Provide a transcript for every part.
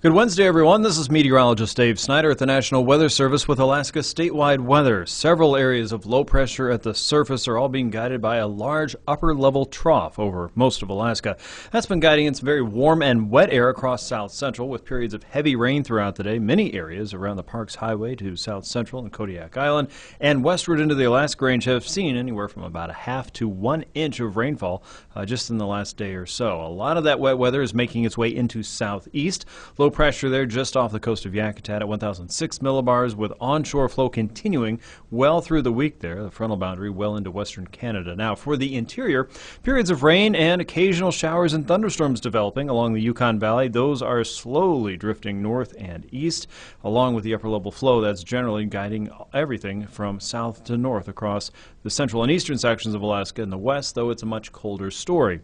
Good Wednesday, everyone. This is meteorologist Dave Snyder at the National Weather Service with Alaska statewide weather. Several areas of low pressure at the surface are all being guided by a large upper-level trough over most of Alaska. That's been guiding in some very warm and wet air across south central with periods of heavy rain throughout the day. Many areas around the Parks Highway to south central and Kodiak Island and westward into the Alaska Range have seen anywhere from about a half to 1 inch of rainfall just in the last day or so. A lot of that wet weather is making its way into southeast. Low pressure there just off the coast of Yakutat at 1,006 millibars with onshore flow continuing well through the week there, the frontal boundary well into western Canada. Now for the interior, periods of rain and occasional showers and thunderstorms developing along the Yukon Valley. Those are slowly drifting north and east along with the upper level flow that's generally guiding everything from south to north across the central and eastern sections of Alaska. In the west, though, it's a much colder story.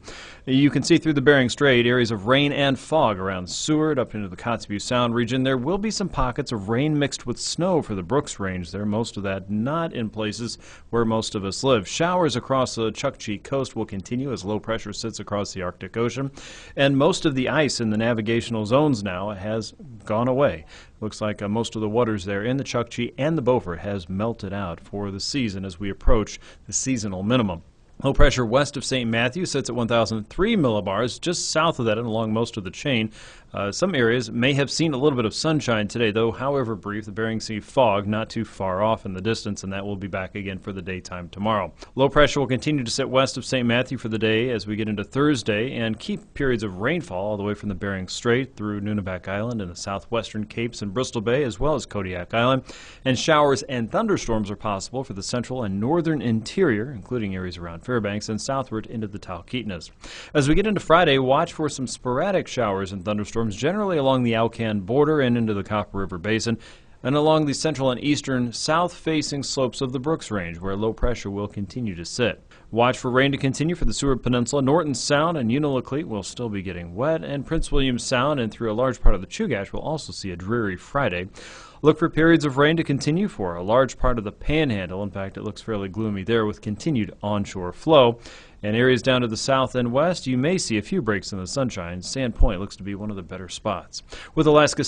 You can see through the Bering Strait areas of rain and fog around Seward up into the Kotzebue Sound region. There will be some pockets of rain mixed with snow for the Brooks Range there, most of that not in places where most of us live. Showers across the Chukchi coast will continue as low pressure sits across the Arctic Ocean, and most of the ice in the navigational zones now has gone away. Looks like most of the waters there in the Chukchi and the Beaufort has melted out for the season as we approach the seasonal minimum. Low pressure west of St. Matthew sits at 1,003 millibars, just south of that and along most of the chain. Some areas may have seen a little bit of sunshine today, though, however brief. The Bering Sea fog not too far off in the distance, and that will be back again for the daytime tomorrow. Low pressure will continue to sit west of St. Matthew for the day as we get into Thursday and keep periods of rainfall all the way from the Bering Strait through Nunivak Island and the southwestern Capes and Bristol Bay, as well as Kodiak Island. And showers and thunderstorms are possible for the central and northern interior, including areas around Fairbanks and southward into the Talkeetnas. As we get into Friday, watch for some sporadic showers and thunderstorms generally along the Alcan border and into the Copper River Basin and along the central and eastern south-facing slopes of the Brooks Range, where low pressure will continue to sit. Watch for rain to continue for the Seward Peninsula. Norton Sound and Unalakleet will still be getting wet, and Prince William Sound and through a large part of the Chugach will also see a dreary Friday. Look for periods of rain to continue for a large part of the Panhandle. In fact, it looks fairly gloomy there with continued onshore flow. And areas down to the south and west, you may see a few breaks in the sunshine. Sand Point looks to be one of the better spots. With Alaska